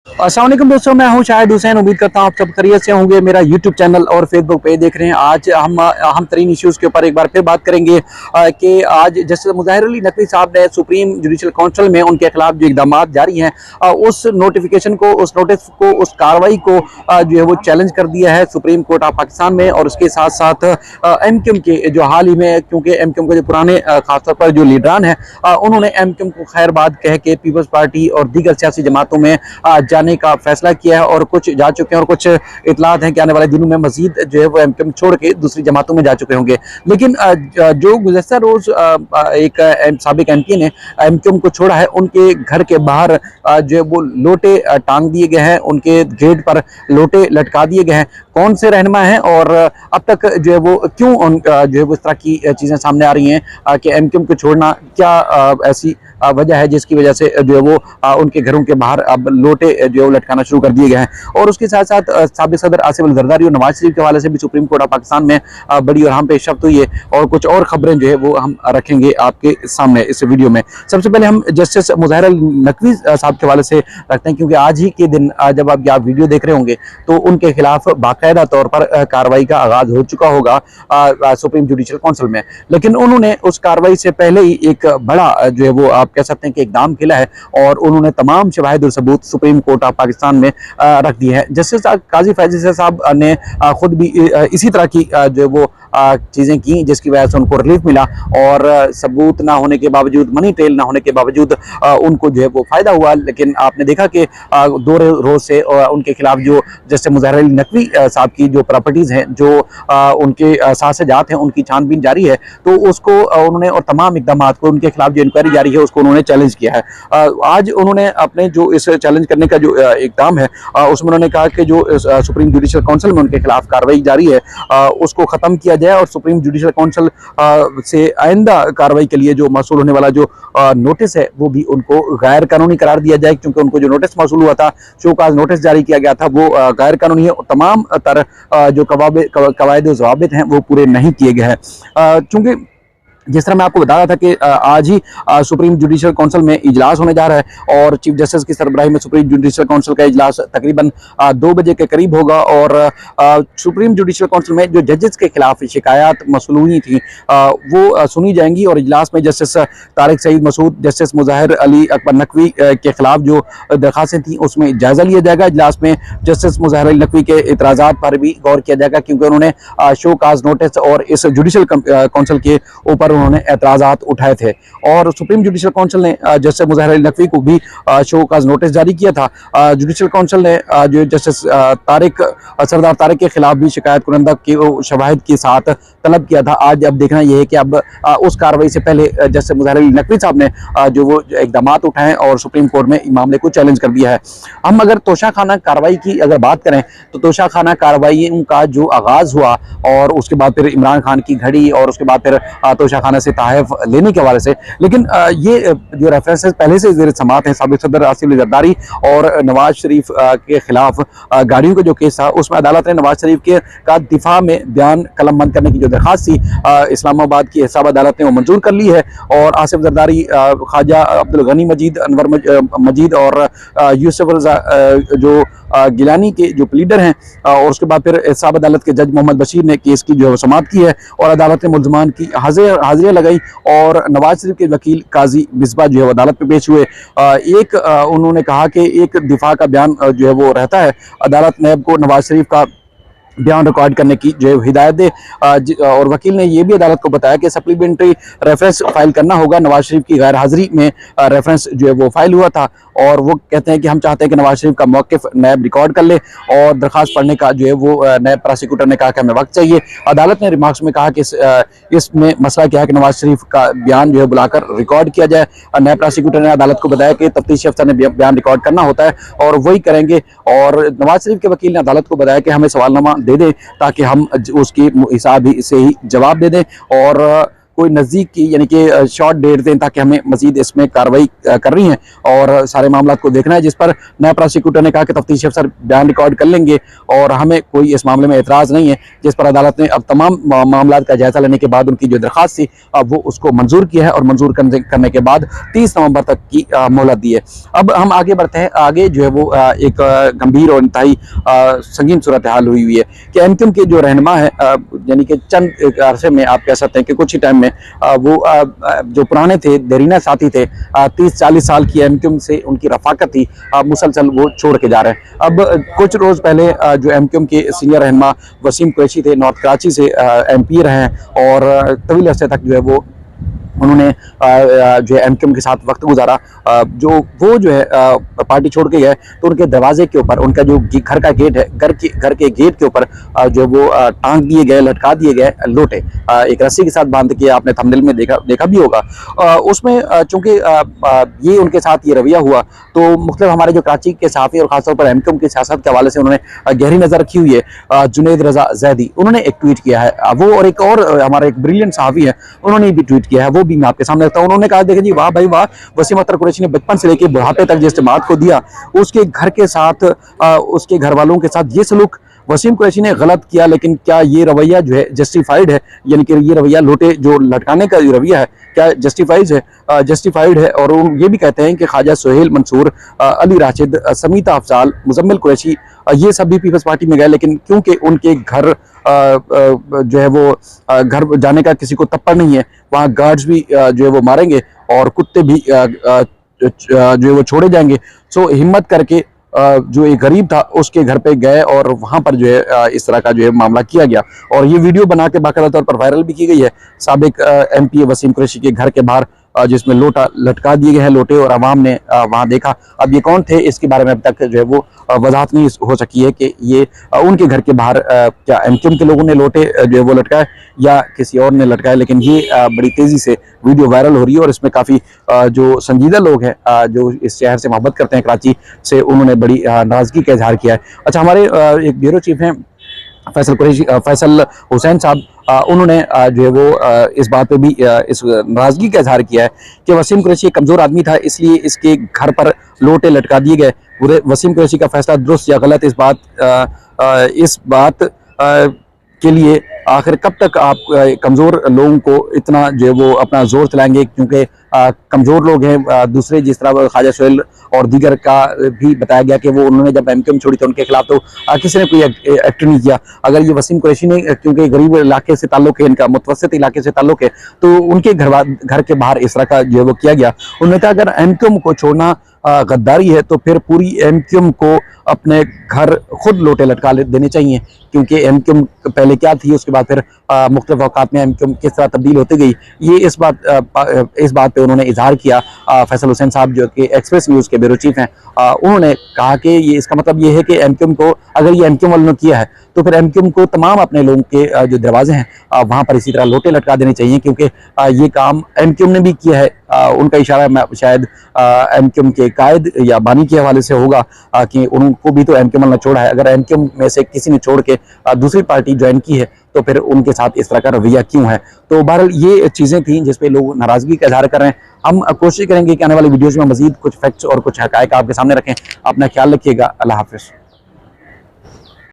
अस्सलाम वालेकुम दोस्तों, मैं हूं शाहिद हुसैन। उम्मीद करता हूं आप सब खैरियत से होंगे। मेरा यूट्यूब चैनल और फेसबुक पेज देख रहे हैं। आज हम अहम तरीन इश्यूज़ के ऊपर एक बार फिर बात करेंगे कि आज जस्टिस मुज़ाहिर अली नकवी साहब ने सुप्रीम जुडिशल काउंसिल में उनके खिलाफ जो इकदाम जारी हैं, उस नोटिफिकेशन को, उस नोटिस को, उस कार्रवाई को जो है वो चैलेंज कर दिया है सुप्रीम कोर्ट ऑफ पाकिस्तान में। और उसके साथ साथ एमक्यूएम के जो हाल ही में, क्योंकि एमक्यूएम के जो पुराने खासतौर पर जो लीडरान हैं, उन्होंने एमक्यूएम को खैरबाद कह के पीपल्स पार्टी और दीगर सियासी जमातों में जाने का फैसला किया है। और कुछ जा चुके हैं और कुछ इतलात हैं कि आने वाले दिनों में मजीद जो है वो एमक्यूएम छोड़ के दूसरी जमातों में जा चुके होंगे। लेकिन जो गुज़श्ता रोज एक साबिक एमपी ने एमक्यूएम को छोड़ा है, उनके घर के बाहर जो है वो लोटे टांग दिए गए हैं, उनके गेट पर लोटे लटका दिए गए हैं। कौन से रहनुमा हैं और अब तक जो है वो क्यों जो है वो इस तरह की चीज़ें सामने आ रही हैं कि एमक्यूएम को छोड़ना, क्या ऐसी वजह है जिसकी वजह से जो है वो उनके घरों के बाहर अब लोटे जो है वो लटकाना शुरू कर दिए गए हैं। और उसके साथ साथ साबिक सदर आसिफ अली जरदारी और नवाज शरीफ के हवाले से भी सुप्रीम कोर्ट ऑफ पाकिस्तान में बड़ी और अहम पेशरफ्त हुई है। और कुछ और खबरें जो है वो हम रखेंगे आपके सामने इस वीडियो में। सबसे पहले हम जस्टिस मुज़ाहिर अली नकवी साहब के हवाले से रखते हैं, क्योंकि आज ही के दिन जब आप वीडियो देख रहे होंगे तो उनके खिलाफ बाकायदा तौर पर कार्रवाई का आगाज हो चुका होगा सुप्रीम जुडिशल काउंसिल में। लेकिन उन्होंने उस कार्रवाई से पहले ही एक बड़ा जो है वो आप कह सकते हैं कि इकदाम किया है, और उन्होंने तमाम शवाहिद और सबूत सुप्रीम कोर्ट ऑफ पाकिस्तान में रख दिए हैं। जस्टिस काजी फैज़ल साहब ने खुद भी इसी तरह की जो है वो चीज़ें की, जिसकी वजह से उनको रिलीफ मिला। और सबूत ना होने के बावजूद, मनी ट्रेल ना होने के बावजूद उनको जो है वो फ़ायदा हुआ। लेकिन आपने देखा कि 2 रोज़ से उनके खिलाफ जो जस्टिस मुज़ाहिर अली नकवी साहब की जो प्रॉपर्टीज़ हैं, जो उनके साज़ेजात हैं, उनकी छानबीन जारी है। तो उसको उन्होंने, और तमाम इकदाम को, उनके खिलाफ जो इंक्वायरी जारी है उसको उन्होंने चैलेंज किया है। आज उन्होंने अपने जो इस चैलेंज करने का जो इकदाम है उसमें उन्होंने कहा कि जो सुप्रीम जुडिशल काउंसिल में उनके खिलाफ कार्रवाई जारी है उसको ख़त्म किया जाए, और सुप्रीम जुडिशल काउंसिल से आइंदा कार्रवाई के लिए जो मौसूल होने वाला जो नोटिस है वो भी उनको गैर कानूनी करार दिया जाए। क्योंकि उनको जो नोटिस मौसूल हुआ था, शोकाज नोटिस जारी किया गया था, वो गैर कानूनी है। तमाम तरह जो कवायद ज़वाबित हैं वो पूरे नहीं किए गए हैं। चूँकि जिस तरह मैं आपको बता रहा था कि आज ही सुप्रीम जुडिशल काउंसिल में इजलास होने जा रहा है, और चीफ जस्टिस की सरबराही में सुप्रीम जुडिशल काउंसिल का इजलास तकरीबन 2 बजे के करीब होगा। और सुप्रीम जुडिशल काउंसिल में जो जजेस के खिलाफ शिकायत मौसूल हुई थी वो सुनी जाएंगी। और इजलास में जस्टिस तारिक सईद मसूद, जस्टिस मुज़ाहिर अली अकबर नकवी के खिलाफ जो दरखास्तें थी उसमें जायज़ा लिया जाएगा। इजलास में जस्टिस मुज़ाहिर अली नकवी के इतराज़ात पर भी गौर किया जाएगा, क्योंकि उन्होंने शो काज नोटिस और इस जुडिशल काउंसिल के ऊपर उन्होंने एतराज़ात उठाए थे। और सुप्रीम जुडिशल काउंसिल ने जस्टिस मुज़ाहिर अली नकवी को भी शो काज नोटिस जारी किया था। जुडिशल काउंसिल ने जो जस्टिस सरदार तारिक के खिलाफ भी शिकायत कुरंदा के शवाहिद के साथ तलब किया था। आज अब देखना यह है कि अब उस कार्रवाई से पहले जस्टिस मुज़ाहिर अली नकवी साहब ने जो वो इकदाम उठाए और सुप्रीम कोर्ट में मामले को चैलेंज कर दिया है। हम अगर तोशाखाना कार्रवाई की अगर बात करें तो तोशाखाना कार्रवाई का जो आगाज़ हुआ, और उसके बाद फिर इमरान खान की घड़ी, और उसके बाद फिर तोशाखाना से तहफ़ लेने के हवाले से। लेकिन ये जो रेफरेंसेस पहले से ज़ेर समात हैं, साबिक सदर आसिफ अली जरदारी और नवाज शरीफ के खिलाफ गाड़ियों का जो केस था, उसमें अदालत ने नवाज शरीफ के का दिफा में बयान कलमबंद करने की जो दरख्वास्त थी इस्लामाबाद की एहसाब अदालत ने वो मंजूर कर ली है। और आसिफ जरदारी, ख्वाजा अब्दुल गनी मजीद, अनवर मजीद और यूसुफ जो गिलानी के जो प्लीडर हैं, और उसके बाद फिर एहसाब अदालत के जज मोहम्मद बशीर ने केस की जो समाअत की है, और अदालत ने मुल्ज़मान की हाजिरियाँ लगाई। और नवाज शरीफ के वकील काजी मिसबा जो है अदालत में पेश हुए। उन्होंने कहा कि एक दिफा का बयान जो है वो रहता है, अदालत नैब को नवाज शरीफ का बयान रिकॉर्ड करने की जो है हिदायत दे। और वकील ने यह भी अदालत को बताया कि सप्लीमेंट्री रेफरेंस फाइल करना होगा। नवाज शरीफ की गैर हाजिरी में रेफरेंस जो है वो फाइल हुआ था, और वो कहते हैं कि हम चाहते हैं कि नवाज शरीफ का मौक़िफ़ नैब रिकॉर्ड कर ले, और दरख्वास्त पढ़ने का जो है वो नैब प्रोसिक्यूटर ने कहा कि हमें वक्त चाहिए। अदालत ने रिमार्क्स में कहा कि इसमें मसला क्या है कि नवाज शरीफ का बयान जो है बुलाकर रिकॉर्ड किया जाए। नैब प्रोसिक्यूटर ने अदालत को बताया कि तफ्तीशी अफसर ने बयान रिकॉर्ड करना होता है और वही करेंगे। और नवाज शरीफ के वकील ने अदालत को बताया कि हमें सवालनामा दे दें ताकि हम उसके हिसाब से ही जवाब दे दें। और कोई नज़दीक की यानी कि शॉर्ट डेट दें ताकि हमें मजीद इसमें कार्रवाई कर रही हैं और सारे मामला को देखना है, जिस पर नए प्रोसिक्यूटर ने कहा कि तफ्तीश अफसर बयान रिकॉर्ड कर लेंगे और हमें कोई इस मामले में एतराज़ नहीं है, जिस पर अदालत ने अब तमाम मामला का जायजा लेने के बाद उनकी जो दरख्वास्त थी वो उसको मंजूर किया है और मंजूर करने के बाद 30 नवंबर तक की मोहलत दी है। अब हम आगे बढ़ते हैं। आगे जो है वो एक गंभीर और इंतहाई संगीन सूरत हाल हुई है कि एमक्यूएम के जो रहनुमा है यानी कि चंद अरसे में आप कह सकते हैं कि कुछ ही टाइम में वो जो पुराने थे देरीना साथी थे 30-40 साल की एमक्यूएम से उनकी रफाकत थी मुसलसल वो छोड़ के जा रहे हैं। अब कुछ रोज पहले जो एमक्यूएम के सीनियर रहनुमा वसीम कुरैशी थे, नॉर्थ कराची से एमपी रहे हैं और तवील अरसे तक जो है वो उन्होंने जो है एमक्यूएम के साथ वक्त गुजारा। जो वो जो है पार्टी छोड़ के गए तो उनके दरवाजे के ऊपर उनका जो घर का गेट है, घर के गेट के ऊपर जो वो टांग दिए गए, लटका दिए गए लोटे एक रस्सी के साथ बांध के, आपने थंबनेल में देखा भी होगा। उसमें चूंकि ये उनके साथ ये रवैया हुआ तो मुख्तलिफ हमारे जो कराची के सहाफ़ी और खासतौर पर एमक्यूएम की सियासत के हवाले से उन्होंने गहरी नज़र रखी हुई है। जुनैद रजा जैदी उन्होंने एक ट्वीट किया है, वो और एक और हमारा एक ब्रिलियंट सहाफ़ी है उन्होंने भी ट्वीट किया है, वो भी मैं आपके सामने रखता हूं। उन्होंने कहा देखें जी, वाह भाई वाह, वसीम अख्तर कुरैशी ने बचपन से लेकर बुढ़ापे तक जिस जमात को दिया उसके घर के साथ उसके घर वालों के साथ ये सलूक वसीम कुरैशी ने गलत किया, लेकिन क्या ये रवैया जो है जस्टिफाइड है? यानी कि ये रवैया लोटे जो लटकाने का रवैया है क्या जस्टिफाइड है? और ये भी कहते हैं कि ख्वाजा सुहेल मंसूर, अली राशिद, समीता अफजाल, मुजम्मिल कुरैशी ये सब भी पीपल्स पार्टी में गए, लेकिन क्योंकि उनके घर जो है वो घर जाने का किसी को तप्पर नहीं है, वहाँ गार्ड्स भी जो है वो मारेंगे और कुत्ते भी जो है वो छोड़े जाएंगे। सो हिम्मत करके जो एक गरीब था उसके घर पे गए और वहां पर जो है इस तरह का जो है मामला किया गया और ये वीडियो बना के बाकायदा तौर पर वायरल भी की गई है साबिक एमपी वसीम कुरैशी के घर के बाहर, जिसमें लोटा लटका दिए गए हैं लोटे और अवाम ने वहां देखा। अब ये कौन थे इसके बारे में अब तक जो है वो वजाहत नहीं हो सकी है कि ये उनके घर के बाहर क्या एमक्यूएम के लोगों ने लोटे जो है वो लटकाए या किसी और ने लटकाए, लेकिन ये बड़ी तेजी से वीडियो वायरल हो रही है और इसमें काफ़ी जो संजीदा लोग हैं जो इस शहर से मोहब्बत करते हैं कराची से, उन्होंने बड़ी नाराजगी का इजहार किया है। अच्छा, हमारे एक ब्यूरो चीफ हैं फैसल हुसैन साहब, उन्होंने जो है वो इस बात पे भी इस नाराजगी का इजहार किया है कि वसीम कुरैशी एक कमज़ोर आदमी था इसलिए इसके घर पर लोटे लटका दिए गए। वसीम कुरैशी का फैसला दुरुस्त या गलत, इस बात के लिए आखिर कब तक आप कमज़ोर लोगों को इतना जो है वो अपना जोर चलाएंगे, क्योंकि कमज़ोर लोग हैं दूसरे, जिस तरह ख्वाजा सुहेल और दीगर का भी बताया गया कि वो उन्होंने जब एमक्यूएम छोड़ी तो उनके खिलाफ तो किसी ने कोई एक्ट नहीं किया। अगर ये वसीम कुरैशी ने, क्योंकि गरीब इलाके से ताल्लुक है, इनका मुतवस्सित इलाके से ताल्लुक है, तो उनके घर के बाहर इस तरह का जो है वो किया गया। उन्होंने कहा अगर एमक्यूएम को छोड़ना गद्दारी है तो फिर पूरी एमक्यूएम को अपने घर खुद लोटे लटका देने चाहिए, क्योंकि एमक्यूएम पहले क्या थी, उसके बाद फिर मुख्तलिफ औकात में एमक्यूएम किस तरह तब्दील होती गई, ये इस बात पे उन्होंने इजहार किया। फैसल हुसैन साहब जो कि एक्सप्रेस न्यूज़ के ब्यूरो चीफ हैं, उन्होंने कहा कि ये इसका मतलब ये है कि एमक्यूएम को, अगर ये एमक्यूएम वालों ने किया है तो फिर एमक्यूएम को तमाम अपने लोगों के जो दरवाजे हैं वहाँ पर इसी तरह लोटे लटका देने चाहिए, क्योंकि ये काम एमक्यूएम ने भी किया है। उनका इशारा शायद एमक्यूएम के कायद या बानी के हवाले से होगा कि उनको भी तो एमक्यूएम ने छोड़ा है। अगर एमक्यूएम में से किसी ने छोड़ के दूसरी पार्टी ज्वाइन की है तो फिर उनके साथ इस तरह का रवैया क्यों है? तो बहरहाल ये चीज़ें थी जिस पे लोग नाराज़गी का इजहार कर रहे हैं। हम कोशिश करेंगे कि आने वाली वीडियोज़ में मजीद कुछ फैक्ट्स और कुछ हक़ाइक़ आपके सामने रखें। अपना ख्याल रखिएगा। अल्लाह हाफ़िज़।